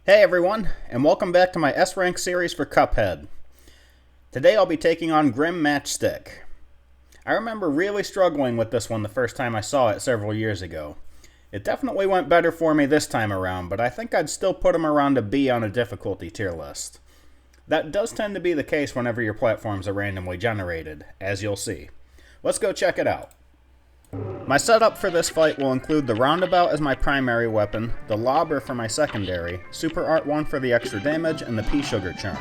Hey everyone, and welcome back to my S-Rank series for Cuphead. Today I'll be taking on Grim Matchstick. I remember really struggling with this one the first time I saw it several years ago. It definitely went better for me this time around, but I think I'd still put him around a B on a difficulty tier list. That does tend to be the case whenever your platforms are randomly generated, as you'll see. Let's go check it out. My setup for this fight will include the roundabout as my primary weapon, the lobber for my secondary, Super Art 1 for the extra damage, and the pea sugar charm.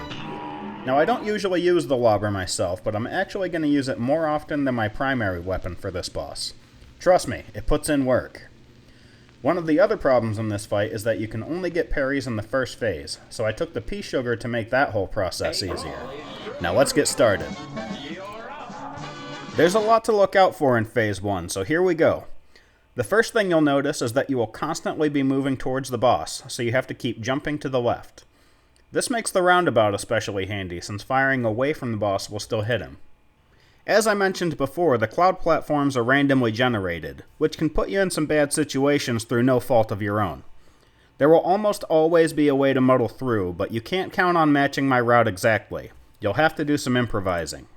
Now I don't usually use the lobber myself, but I'm actually going to use it more often than my primary weapon for this boss. Trust me, it puts in work. One of the other problems in this fight is that you can only get parries in the first phase, so I took the pea sugar to make that whole process easier. Now let's get started. There's a lot to look out for in Phase 1, so here we go. The first thing you'll notice is that you will constantly be moving towards the boss, so you have to keep jumping to the left. This makes the roundabout especially handy, since firing away from the boss will still hit him. As I mentioned before, the cloud platforms are randomly generated, which can put you in some bad situations through no fault of your own. There will almost always be a way to muddle through, but you can't count on matching my route exactly. You'll have to do some improvising.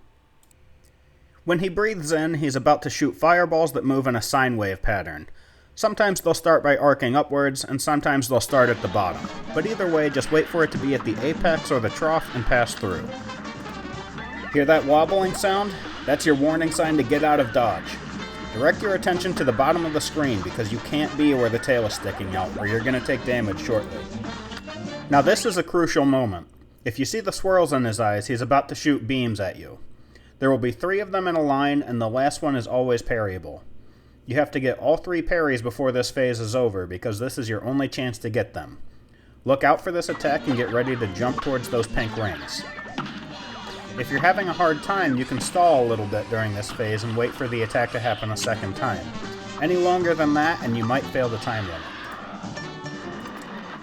When he breathes in, he's about to shoot fireballs that move in a sine wave pattern. Sometimes they'll start by arcing upwards, and sometimes they'll start at the bottom. But either way, just wait for it to be at the apex or the trough and pass through. Hear that wobbling sound? That's your warning sign to get out of dodge. Direct your attention to the bottom of the screen because you can't be where the tail is sticking out, or you're going to take damage shortly. Now this is a crucial moment. If you see the swirls in his eyes, he's about to shoot beams at you. There will be 3 of them in a line, and the last one is always parryable. You have to get all 3 parries before this phase is over, because this is your only chance to get them. Look out for this attack and get ready to jump towards those pink rings. If you're having a hard time, you can stall a little bit during this phase and wait for the attack to happen a second time. Any longer than that, and you might fail the time limit.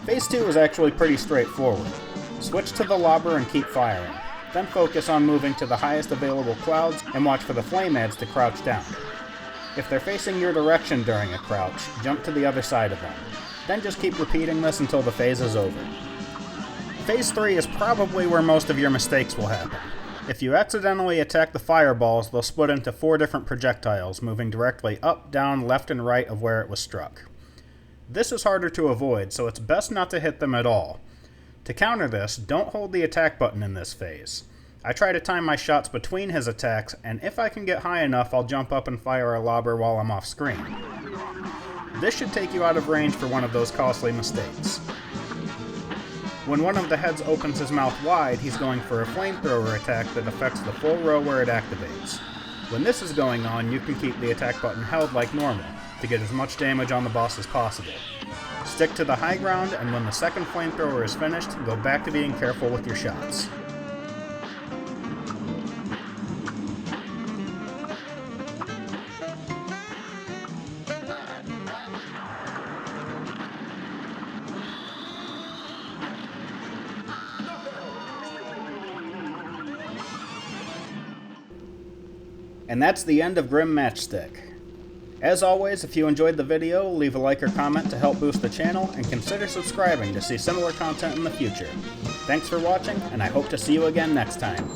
Phase 2 is actually pretty straightforward. Switch to the lobber and keep firing. Then focus on moving to the highest available clouds and watch for the flame adds to crouch down. If they're facing your direction during a crouch, jump to the other side of them. Then just keep repeating this until the phase is over. Phase 3 is probably where most of your mistakes will happen. If you accidentally attack the fireballs, they'll split into 4 different projectiles, moving directly up, down, left, and right of where it was struck. This is harder to avoid, so it's best not to hit them at all. To counter this, don't hold the attack button in this phase. I try to time my shots between his attacks, and if I can get high enough, I'll jump up and fire a lobber while I'm off screen. This should take you out of range for one of those costly mistakes. When one of the heads opens his mouth wide, he's going for a flamethrower attack that affects the full row where it activates. When this is going on, you can keep the attack button held like normal, to get as much damage on the boss as possible. Stick to the high ground, and when the second flamethrower is finished, go back to being careful with your shots. And that's the end of Grim Matchstick. As always, if you enjoyed the video, leave a like or comment to help boost the channel, and consider subscribing to see similar content in the future. Thanks for watching, and I hope to see you again next time.